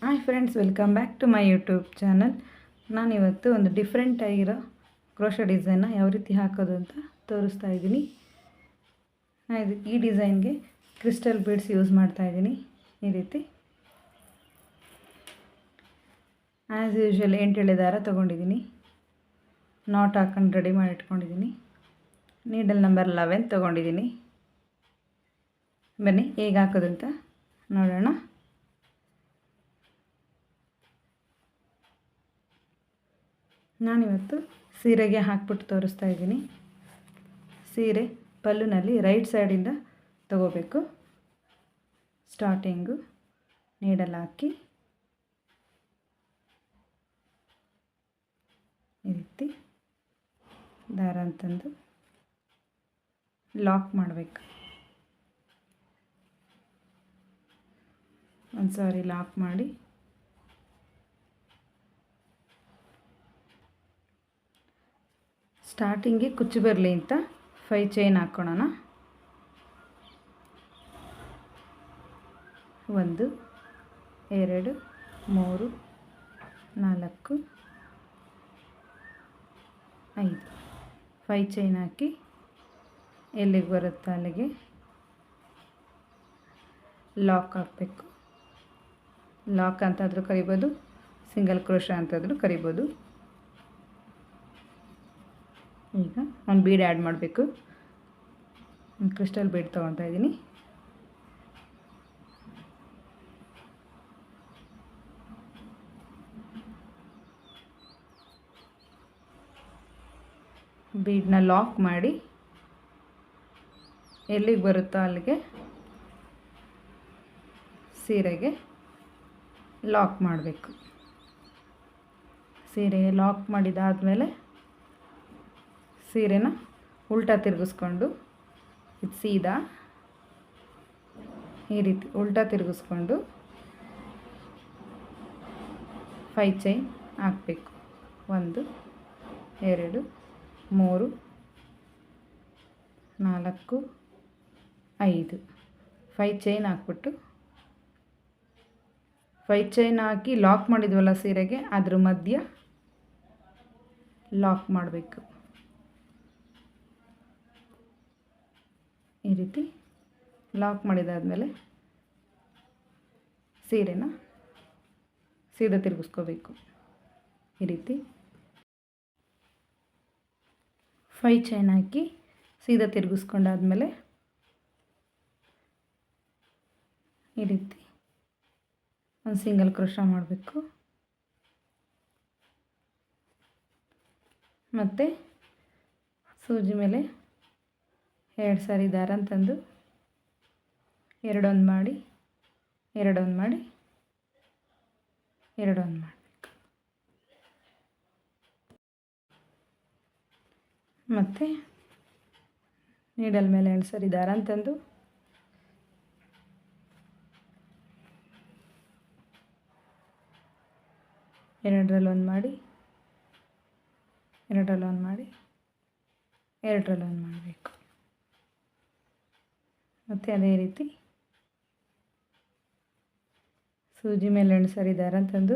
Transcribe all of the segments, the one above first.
Hi friends, welcome back to my YouTube channel. ನಾನಿವತ್ತು ಒಂದು different ಆಗಿರೋ ಕ್ರೋಶೋ ಡಿಸೈನ್ನ ಯಾವ ರೀತಿ ಹಾಕೋದು ಅಂತ ತೋರಿಸ್ತಾ ಇದ್ದೀನಿ. ಈ ಡಿಸೈನ್ಗೆ ಕ್ರಿಸ್ಟಲ್ ಬೀಡ್ಸ್ ಯೂಸ್ ಮಾಡ್ತಾ ಇದ್ದೀನಿ. ಈ ರೀತಿ ಆ್ಯಸ್ ಯೂಶ್ವಲ್ 8 ಎಳೆ ದಾರ ತೊಗೊಂಡಿದ್ದೀನಿ. ನಾಟ್ ಹಾಕೊಂಡು ರೆಡಿ ಮಾಡಿ ಇಟ್ಕೊಂಡಿದ್ದೀನಿ. ನೀಡಲ್ ನಂಬರ್ 11 ತೊಗೊಂಡಿದ್ದೀನಿ. ಬನ್ನಿ ಹೇಗೆ ಹಾಕೋದು ಅಂತ ನೋಡೋಣ. ನಾನಿವತ್ತು ಸೀರೆಗೆ ಹಾಕ್ಬಿಟ್ಟು ತೋರಿಸ್ತಾ ಇದ್ದೀನಿ. ಸೀರೆ ಪಲ್ಲುನಲ್ಲಿ ರೈಟ್ ಸೈಡಿಂದ ತಗೋಬೇಕು. ಸ್ಟಾರ್ಟಿಂಗು ನೀಡಲ್ ಹಾಕಿ ಈ ರೀತಿ ದಾರ ಅಂತಂದು ಲಾಕ್ ಮಾಡಬೇಕು. ಒಂದು ಸಾರಿ ಲಾಕ್ ಮಾಡಿ ಸ್ಟಾರ್ಟಿಂಗ್ಗೆ ಕುಚ್ಚು ಬರಲಿ ಅಂತ 5 ಚೈನ್ ಹಾಕ್ಕೊಳ್ಳೋಣ. 1 2 3 4 5 5 ಚೈನ್ ಹಾಕಿ ಎಲ್ಲಿಗೆ ಬರುತ್ತೋ ಅಲ್ಲಿಗೆ ಲಾಕ್ ಹಾಕಬೇಕು. ಲಾಕ್ ಅಂತಾದರೂ ಕರಿಬೋದು, ಸಿಂಗಲ್ ಕ್ರೋಶ ಅಂತಾದರೂ ಕರಿಬೋದು. ಈಗ ಒಂದು ಬೀಡ್ ಆ್ಯಡ್ ಮಾಡಬೇಕು. ಒಂದು ಕ್ರಿಸ್ಟಲ್ ಬೀಡ್ ತೊಗೊತಾ ಇದ್ದೀನಿ. ಬೀಡನ್ನ ಲಾಕ್ ಮಾಡಿ ಎಲ್ಲಿಗೆ ಬರುತ್ತೋ ಅಲ್ಲಿಗೆ ಸೀರೆಗೆ ಲಾಕ್ ಮಾಡಬೇಕು. ಸೀರೆಗೆ ಲಾಕ್ ಮಾಡಿದಾದಮೇಲೆ ಸೀರೆನ ಉಲ್ಟಾ ತಿರುಗಿಸ್ಕೊಂಡು ಇದು ಸೀದಾ ಈ ರೀತಿ ಉಲ್ಟಾ ತಿರುಗಿಸ್ಕೊಂಡು 5 ಚೈನ್ ಹಾಕಬೇಕು. 1 2 3 4 5 5 ಚೈನ್ ಹಾಕ್ಬಿಟ್ಟು 5 ಚೈನ್ ಹಾಕಿ ಲಾಕ್ ಮಾಡಿದ್ವಲ್ಲ ಸೀರೆಗೆ, ಅದ್ರ ಮಧ್ಯ ಲಾಕ್ ಮಾಡಬೇಕು. ಈ ರೀತಿ ಲಾಕ್ ಮಾಡಿದಾದಮೇಲೆ ಸೀರೆನ ಸೀದಾ ತಿರುಗಿಸ್ಕೋಬೇಕು. ಈ ರೀತಿ 5 ಚೈನ್ ಹಾಕಿ ಸೀದಾ ತಿರುಗಿಸ್ಕೊಂಡಾದ್ಮೇಲೆ ಈ ರೀತಿ ಒಂದು ಸಿಂಗಲ್ ಕ್ರೋಶ ಮಾಡಬೇಕು. ಮತ್ತು ಸೂಜಿ ಮೇಲೆ 2 ಸಾರಿ ದಾರ ತಂದು 2 ಒಂದು ಮಾಡಿ 2 ಒಂದು ಮಾಡಿ 2 ಒಂದು ಮಾಡಬೇಕು. ಮತ್ತು ನೀಡಲ್ ಮೇಲೆ 2 ಸಾರಿ ದಾರ ತಂದು 2ರಲ್ಲಿ ಒಂದು ಮಾಡಿ 2ರಲ್ಲಿ ಒಂದು ಮಾಡಿ 2ರಲ್ಲಿ ಒಂದು ಮಾಡಬೇಕು. ಮತ್ತು ಅದೇ ರೀತಿ ಸೂಜಿ ಮೇಲೆ 2 ಸಾರಿ ದಾರ ತಂದು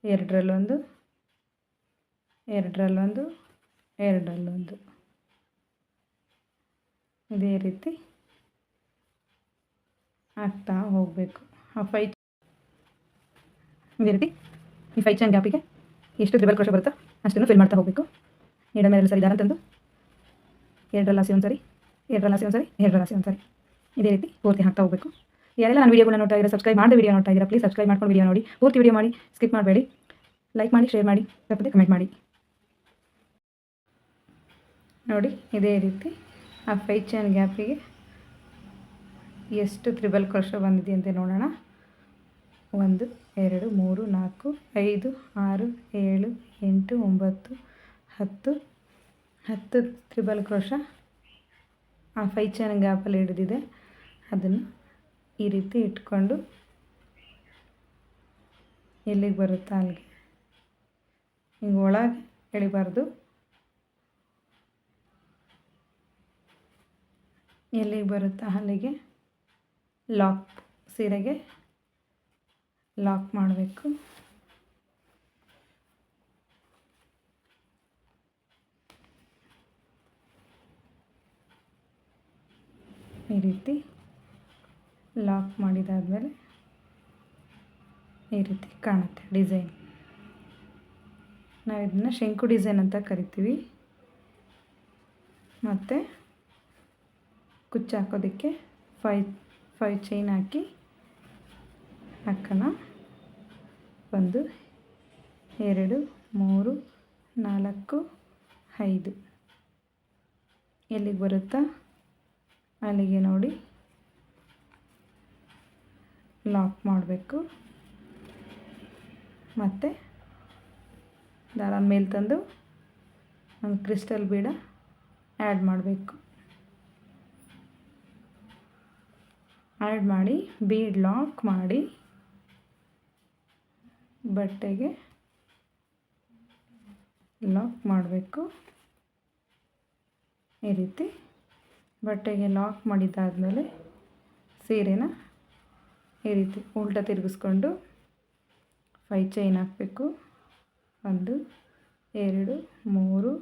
2ರಲ್ಲೊಂದು 2ರಲ್ಲೊಂದು 2ರಲ್ಲೊಂದು ಇದೇ ರೀತಿ ಹಾಕ್ತಾ ಹೋಗಬೇಕು. ಇದೇ ರೀತಿ ಈ 5 ಚೈನ್ ಗ್ಯಾಪಿಗೆ ಎಷ್ಟು ತ್ರಿಬಲ್ ಕ್ರೋಶ ಬರುತ್ತೋ ಅಷ್ಟನ್ನು ಫಿಲ್ ಮಾಡ್ತಾ ಹೋಗಬೇಕು. ನೀಡಲ್ ಮೇಲೆ 2 ಸಾರಿ ದಾರ ತಂದು 2ರಲ್ಲಿ ಹಾಸಿ ಒಂದು ಸಾರಿ 2ರಲ್ಲಿ ಹಾಸಿ ಒಂದು ಸಾರಿ 2ರಲ್ಲಿ ಹಾಸಿ ಒಂದು ಸಾರಿ ಇದೇ ರೀತಿ ಪೂರ್ತಿ ಹಾಕ್ತಾ ಹೋಗಬೇಕು. ಯಾರೆಲ್ಲ ನಾನು ವೀಡಿಯೋಗಳನ್ನ ನೋಡ್ತಾ ಇದ್ದೀರಾ, ಸಬ್ಸ್ಕ್ರೈಬ್ ಮಾಡಿದ ವೀಡಿಯೋ ನೋಡ್ತಾ ಇದ್ದೀರಾ, ಪ್ಲೀಸ್ ಸಬ್ಸ್ಕ್ರೈಬ್ ಮಾಡ್ಕೊಂಡು ವೀಡಿಯೋ ನೋಡಿ. ಪೂರ್ತಿ ವೀಡಿಯೋ ಮಾಡಿ, ಸ್ಕಿಪ್ ಮಾಡಬೇಡಿ. ಲೈಕ್ ಮಾಡಿ, ಶೇರ್ ಮಾಡಿ, ತಪ್ಪದೆ ಕಮೆಂಟ್ ಮಾಡಿ. ನೋಡಿ ಇದೇ ರೀತಿ ಆ 5 ಚೈನ್ ಗ್ಯಾಪಿಗೆ ಎಷ್ಟು ತ್ರಿಬಲ್ ಕ್ರೋಶ ಬಂದಿದೆ ಅಂತ ನೋಡೋಣ. 1 2 3 4 5 6 7 8 9 10 10 ತ್ರಿಬಲ್ ಕ್ರೋಶ ಆ 5 ಚೈನ್ ಗ್ಯಾಪಲ್ಲಿ ಹಿಡಿದಿದೆ. ಅದನ್ನು ಈ ರೀತಿ ಇಟ್ಕೊಂಡು ಎಲ್ಲಿಗೆ ಬರುತ್ತಾ ಅಲ್ಲಿಗೆ ಹಿಂಗೆ ಒಳಗೆ ಎಳಿಬಾರ್ದು, ಎಲ್ಲಿಗೆ ಬರುತ್ತಾ ಅಲ್ಲಿಗೆ ಲಾಕ್, ಸೀರೆಗೆ ಲಾಕ್ ಮಾಡಬೇಕು. ಈ ರೀತಿ ಲಾಕ್ ಮಾಡಿದಾದಮೇಲೆ ಈ ರೀತಿ ಕಾಣುತ್ತೆ ಡಿಸೈನ್. ನಾವು ಇದನ್ನು ಶಂಕು ಡಿಸೈನ್ ಅಂತ ಕರಿತೀವಿ. ಮತ್ತು ಕುಚ್ಚು ಹಾಕೋದಕ್ಕೆ ಫೈವ್ ಚೈನ್ ಹಾಕಿ ಹಾಕೋಣ. 1 2 3 4 5 ಎಲ್ಲಿಗೆ ಬರುತ್ತಾ ಅಲ್ಲಿಗೆ ನೋಡಿ ಲಾಕ್ ಮಾಡಬೇಕು. ಮತ್ತು ದಾರ ಮೇಲೆ ತಂದು ಒಂದು ಕ್ರಿಸ್ಟಲ್ ಬೀಡ ಆ್ಯಡ್ ಮಾಡಬೇಕು. ಆ್ಯಡ್ ಮಾಡಿ ಬೀಡ್ ಲಾಕ್ ಮಾಡಿ ಬಟ್ಟೆಗೆ ಲಾಕ್ ಮಾಡಬೇಕು. ಈ ರೀತಿ ಬಟ್ಟೆಗೆ ಲಾಕ್ ಮಾಡಿದ್ದಾದಮೇಲೆ ಸೀರೆನ ಈ ರೀತಿ ಉಲ್ಟಾ ತಿರುಗಿಸ್ಕೊಂಡು 5 ಚೈನ್ ಹಾಕಬೇಕು. 1 2 3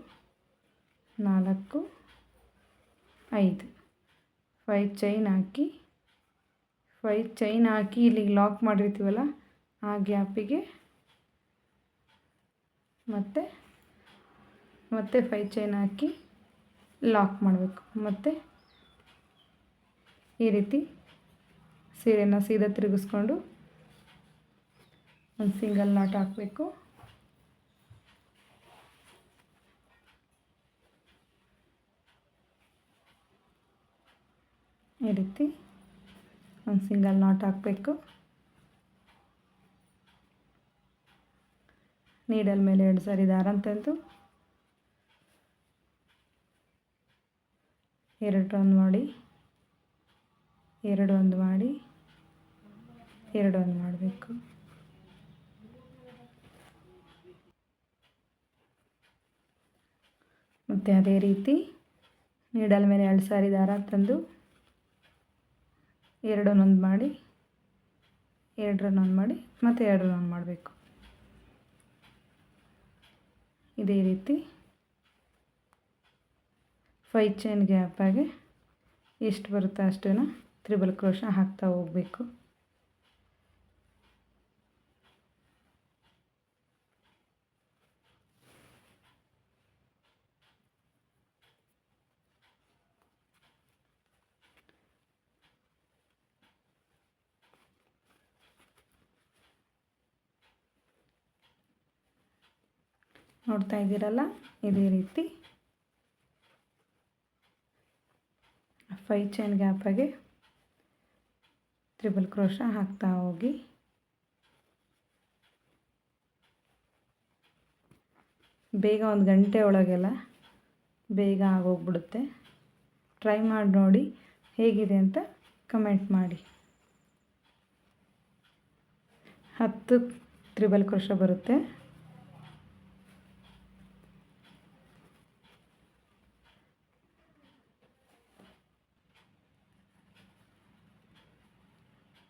4 5 5 ಚೈನ್ ಹಾಕಿ ಇಲ್ಲಿಗೆ ಲಾಕ್ ಮಾಡಿರ್ತೀವಲ್ಲ ಆ ಗ್ಯಾಪಿಗೆ ಮತ್ತೆ 5 ಚೈನ್ ಹಾಕಿ ಲಾಕ್ ಮಾಡಬೇಕು. ಮತ್ತು ಈ ರೀತಿ ಸೀರೆನ ಸೀದಾ ತಿರುಗಿಸ್ಕೊಂಡು ಒಂದು ಸಿಂಗಲ್ ನಾಟ್ ಹಾಕಬೇಕು. ಈ ರೀತಿ ಒಂದು ಸಿಂಗಲ್ ನಾಟ್ ಹಾಕಬೇಕು. ನೀಡಲ್ ಮೇಲೆ 2 ಸಾರಿ ದಾರ ತಂದು 2 ರೌಂಡ್ ಮಾಡಿ 2 ಒಂದು ಮಾಡಿ 2 ಒಂದು ಮಾಡಬೇಕು. ಮತ್ತು ಅದೇ ರೀತಿ ನೀಡಲ್ ಮೇಲೆ 2 ಸಾರಿ ದಾರ ತಂದು 2 ಒಂದು ಮಾಡಿ 2 ಒಂದು ಮಾಡಿ ಮತ್ತು 2 ಒಂದು ಮಾಡಬೇಕು. ಇದೇ ರೀತಿ 5 ಚೈನ್ ಗ್ಯಾಪಾಗೆ ಎಷ್ಟು ಬರುತ್ತೋ ಅಷ್ಟನ್ನು ತ್ರಿಬಲ್ ಕ್ರೋಶ ಹಾಕ್ತಾ ಹೋಗಬೇಕು. ನೋಡ್ತಾ ಇದ್ದೀರಲ್ಲ, ಇದೇ ರೀತಿ 5 ಚೈನ್ ಗ್ಯಾಪಾಗೆ ತ್ರಿಬಲ್ ಕ್ರೋಶ ಹಾಕ್ತಾ ಹೋಗಿ ಬೇಗ 1 ಗಂಟೆ ಒಳಗೆಲ್ಲ ಬೇಗ ಆಗೋಗ್ಬಿಡುತ್ತೆ. ಟ್ರೈ ಮಾಡಿ ನೋಡಿ ಹೇಗಿದೆ ಅಂತ ಕಮೆಂಟ್ ಮಾಡಿ. 10 ತ್ರಿಬಲ್ ಕ್ರೋಶ ಬರುತ್ತೆ.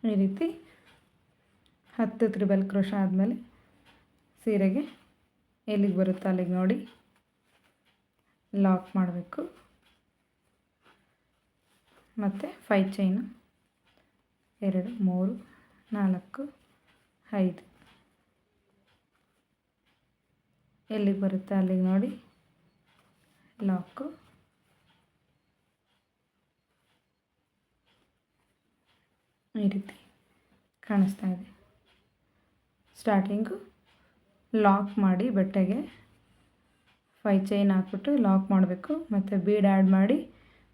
ಈ ರೀತಿ 10 ತ್ರಿಬಲ್ ಕ್ರೋಶ ಆದಮೇಲೆ ಸೀರೆಗೆ ಎಲ್ಲಿಗೆ ಬರುತ್ತೋ ಅಲ್ಲಿಗೆ ನೋಡಿ ಲಾಕ್ ಮಾಡಬೇಕು. ಮತ್ತು 5 ಚೈನು 2 3 4 5 ಎಲ್ಲಿಗೆ ಬರುತ್ತೋ ಅಲ್ಲಿಗೆ ನೋಡಿ ಲಾಕು. ಈ ರೀತಿ ಕಾಣಿಸ್ತಾ ಇದೆ. ಸ್ಟಾರ್ಟಿಂಗು ಲಾಕ್ ಮಾಡಿ ಬಟ್ಟೆಗೆ 5 ಚೈನ್ ಹಾಕ್ಬಿಟ್ಟು ಲಾಕ್ ಮಾಡಬೇಕು. ಮತ್ತು ಬೀಡ್ ಆ್ಯಡ್ ಮಾಡಿ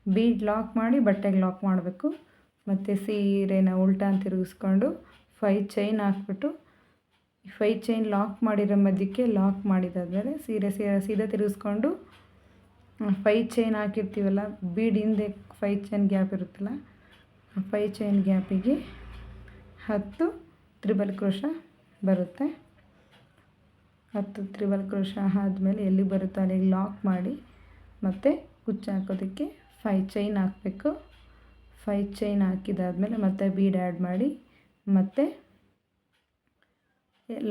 ಬೀಡ್ ಲಾಕ್ ಮಾಡಿ ಬಟ್ಟೆಗೆ ಲಾಕ್ ಮಾಡಬೇಕು. ಮತ್ತು ಸೀರೆನ ಉಲ್ಟಾ ತಿರುಗಿಸ್ಕೊಂಡು 5 ಚೈನ್ ಹಾಕ್ಬಿಟ್ಟು 5 ಚೈನ್ ಲಾಕ್ ಮಾಡಿರೋ ಮಧ್ಯಕ್ಕೆ ಲಾಕ್ ಮಾಡಿದಾದ್ಮೇಲೆ ಸೀರೆ ಸೀದಾ ತಿರುಗಿಸ್ಕೊಂಡು 5 ಚೈನ್ ಹಾಕಿರ್ತೀವಲ್ಲ, ಬೀಡ್ ಹಿಂದೆ 5 ಚೈನ್ ಗ್ಯಾಪ್ ಇರುತ್ತಲ್ಲ, 5 ಚೈನ್ ಗ್ಯಾಪಿಗೆ 10 ತ್ರಿಬಲ್ ಕ್ರೋಶ ಬರುತ್ತೆ. 10 ತ್ರಿಬಲ್ ಕ್ರೋಶ ಆದಮೇಲೆ ಎಲ್ಲಿ ಬರುತ್ತೋ ಅಲ್ಲಿಗೆ ಲಾಕ್ ಮಾಡಿ ಮತ್ತು ಕುಚ್ಚು ಹಾಕೋದಕ್ಕೆ 5 ಚೈನ್ ಹಾಕಬೇಕು. 5 ಚೈನ್ ಹಾಕಿದಾದ್ಮೇಲೆ ಮತ್ತೆ ಬೀಡ್ ಆ್ಯಡ್ ಮಾಡಿ ಮತ್ತೆ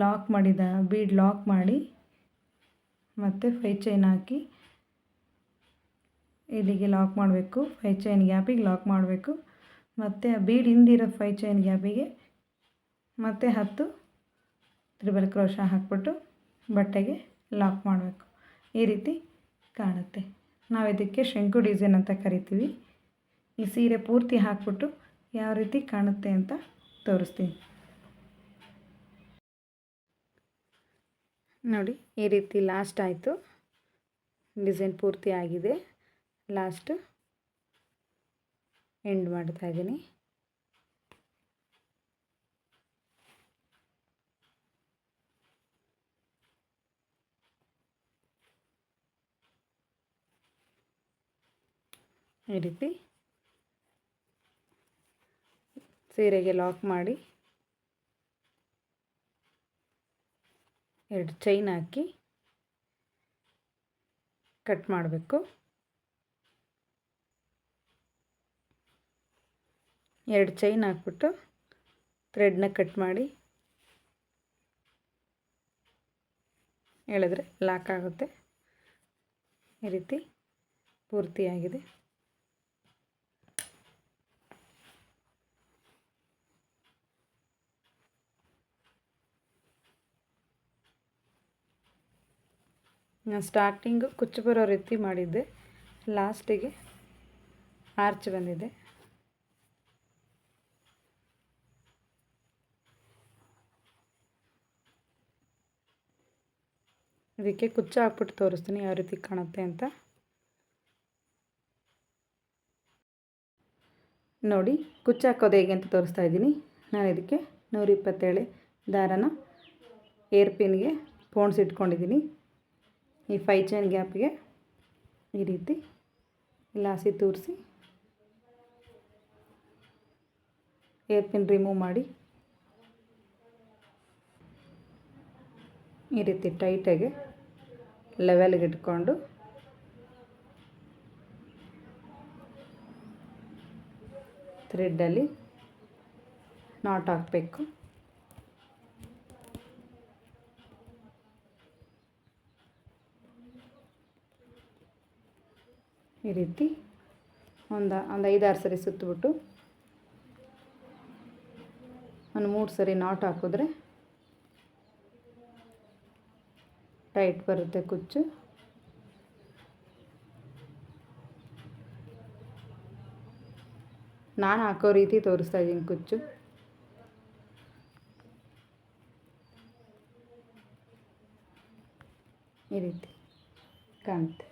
ಲಾಕ್ ಮಾಡಿದ ಬೀಡ್ ಲಾಕ್ ಮಾಡಿ ಮತ್ತು 5 ಚೈನ್ ಹಾಕಿ ಇಲ್ಲಿಗೆ ಲಾಕ್ ಮಾಡಬೇಕು. 5 ಚೈನ್ ಗ್ಯಾಪಿಗೆ ಲಾಕ್ ಮಾಡಬೇಕು. ಮತ್ತು ಆ ಬೀಡ್ ಹಿಂದಿರೋ 5 ಚೈನ್ ಗ್ಯಾಪಿಗೆ ಮತ್ತು 10 ತ್ರಿಬಲ್ ಕ್ರೋಶ ಹಾಕ್ಬಿಟ್ಟು ಬಟ್ಟೆಗೆ ಲಾಕ್ ಮಾಡಬೇಕು. ಈ ರೀತಿ ಕಾಣುತ್ತೆ. ನಾವು ಇದಕ್ಕೆ ಶಂಕು ಡಿಸೈನ್ ಅಂತ ಕರಿತೀವಿ. ಈ ಸೀರೆ ಪೂರ್ತಿ ಹಾಕ್ಬಿಟ್ಟು ಯಾವ ರೀತಿ ಕಾಣುತ್ತೆ ಅಂತ ತೋರಿಸ್ತೀನಿ ನೋಡಿ. ಈ ರೀತಿ ಲಾಸ್ಟ್ ಆಯಿತು. ಡಿಸೈನ್ ಪೂರ್ತಿ ಆಗಿದೆ. ಲಾಸ್ಟ್ ಎಂಡ್ ಮಾಡ್ತಾ ಇದ್ದೀನಿ. ಈ ರೀತಿ ಸೀರೆಗೆ ಲಾಕ್ ಮಾಡಿ 2 ಚೈನ್ ಹಾಕಿ ಕಟ್ ಮಾಡಬೇಕು. 2 ಚೈನ್ ಹಾಕ್ಬಿಟ್ಟು ಥ್ರೆಡ್ನ ಕಟ್ ಮಾಡಿ ಎಳೆದ್ರೆ ಲಾಕ್ ಆಗುತ್ತೆ. ಈ ರೀತಿ ಪೂರ್ತಿಯಾಗಿದೆ. ನಾನು ಸ್ಟಾರ್ಟಿಂಗು ಕುಚ್ಚು ಬರೋ ರೀತಿ ಮಾಡಿದ್ದೆ, ಲಾಸ್ಟಿಗೆ ಆರ್ಚ್ ಬಂದಿದೆ. ಇದಕ್ಕೆ ಕುಚ್ಚು ಹಾಕ್ಬಿಟ್ಟು ತೋರಿಸ್ತೀನಿ ಯಾವ ರೀತಿ ಕಾಣುತ್ತೆ ಅಂತ ನೋಡಿ. ಕುಚ್ಚು ಹಾಕೋದು ಹೇಗೆ ಅಂತ ತೋರಿಸ್ತಾ ಇದ್ದೀನಿ. ನಾನು ಇದಕ್ಕೆ 127 ದಾರನ ಏರ್ ಪಿನ್ಗೆ ಪೋಣಿಸಿಟ್ಕೊಂಡಿದ್ದೀನಿ. ಈ 5 ಚೈನ್ ಗ್ಯಾಪಿಗೆ ಈ ರೀತಿ ಲಾಸಿ ತೂರಿಸಿ ಏರ್ ಪಿನ್ ರಿಮೂವ್ ಮಾಡಿ ಈ ರೀತಿ ಟೈಟಾಗಿ ಲೆವೆಲ್ಗೆ ಇಟ್ಕೊಂಡು ಥ್ರೆಡ್ಡಲ್ಲಿ ನಾಟ್ ಹಾಕಬೇಕು. ಈ ರೀತಿ ಒಂದು 5-6 ಸರಿ ಸುತ್ತಬಿಟ್ಟು ಒಂದು 3 ಸರಿ ನಾಟ್ ಹಾಕಿದ್ರೆ ಟೈಟ್ ಬರುತ್ತೆ ಕುಚ್ಚು. ನಾನು ಹಾಕೋ ರೀತಿ ತೋರಿಸ್ತಾ ಇದ್ದೀನಿ ಕುಚ್ಚು. ಈ ರೀತಿ ಕಾಣುತ್ತೆ.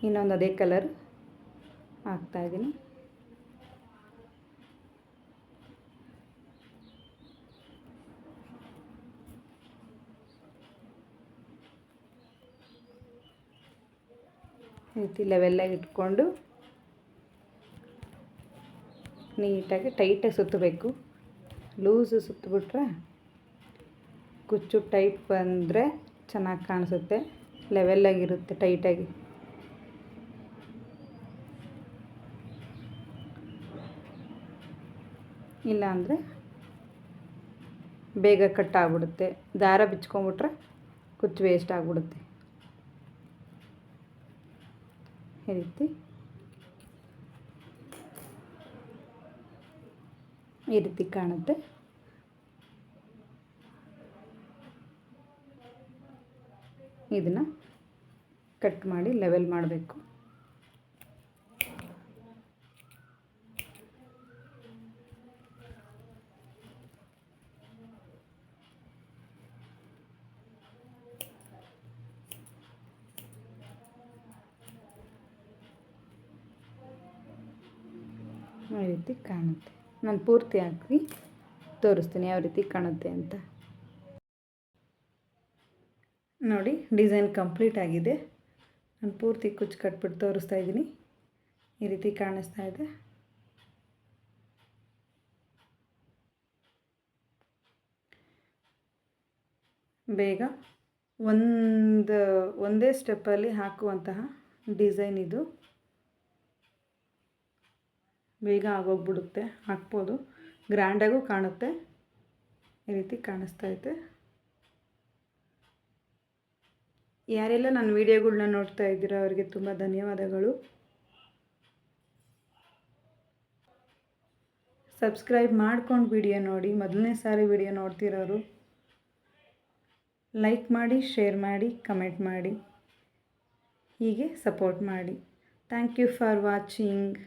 ಇನ್ನೊಂದು ಅದೇ ಕಲರ್ ಹಾಕ್ತಾಯಿದ್ದೀನಿ. ಈ ರೀತಿ ಲೆವೆಲ್ಲಾಗಿ ಇಟ್ಕೊಂಡು ನೀಟಾಗಿ ಟೈಟಾಗಿ ಸುತ್ತಬೇಕು. ಲೂಸು ಸುತ್ತಬಿಟ್ರೆ ಕುಚ್ಚು ಟೈಟ್ ಬಂದರೆ ಚೆನ್ನಾಗಿ ಕಾಣಿಸುತ್ತೆ. ಲೆವೆಲ್ಲಾಗಿರುತ್ತೆ ಟೈಟಾಗಿ. ಇಲ್ಲ ಅಂದರೆ ಬೇಗ ಕಟ್ ಆಗಿಬಿಡುತ್ತೆ. ದಾರ ಬಿಚ್ಕೊಂಬಿಟ್ರೆ ಕುಚ್ಚು ವೇಸ್ಟ್ ಆಗಿಬಿಡುತ್ತೆ. ಈ ರೀತಿ ಕಾಣುತ್ತೆ. ಇದನ್ನು ಕಟ್ ಮಾಡಿ ಲೆವೆಲ್ ಮಾಡಬೇಕು. ಈ ರೀತಿ ಕಾಣುತ್ತೆ. ನಾನು ಪೂರ್ತಿ ಹಾಕಿ ತೋರಿಸ್ತೀನಿ ಯಾವ ರೀತಿ ಕಾಣುತ್ತೆ ಅಂತ ನೋಡಿ. ಡಿಸೈನ್ ಕಂಪ್ಲೀಟ್ ಆಗಿದೆ. ನಾನು ಪೂರ್ತಿ ಕುಚ್ಚು ಕಟ್ಬಿಟ್ಟು ತೋರಿಸ್ತಾ ಇದ್ದೀನಿ. ಈ ರೀತಿ ಕಾಣಿಸ್ತಾ ಇದೆ. ಬೇಗ ಒಂದೇ ಸ್ಟೆಪ್ಪಲ್ಲಿ ಹಾಕುವಂತಹ ಡಿಸೈನ್ ಇದು. ಬೇಗ ಆಗೋಗ್ಬಿಡುತ್ತೆ, ಹಾಕ್ಬೋದು, ಗ್ರ್ಯಾಂಡಾಗೂ ಕಾಣುತ್ತೆ. ಈ ರೀತಿ ಕಾಣಿಸ್ತಾ ಐತೆ. ಯಾರೆಲ್ಲ ನನ್ನ ವೀಡಿಯೋಗಳ್ನ ನೋಡ್ತಾ ಇದ್ದೀರಾ ಅವರಿಗೆ ತುಂಬ ಧನ್ಯವಾದಗಳು. ಸಬ್ಸ್ಕ್ರೈಬ್ ಮಾಡ್ಕೊಂಡು ವಿಡಿಯೋ ನೋಡಿ. ಮೊದಲನೇ ಸಾರಿ ವಿಡಿಯೋ ನೋಡ್ತಿರೋರು ಲೈಕ್ ಮಾಡಿ, ಶೇರ್ ಮಾಡಿ, ಕಮೆಂಟ್ ಮಾಡಿ, ಹೀಗೆ ಸಪೋರ್ಟ್ ಮಾಡಿ. Thank you for watching.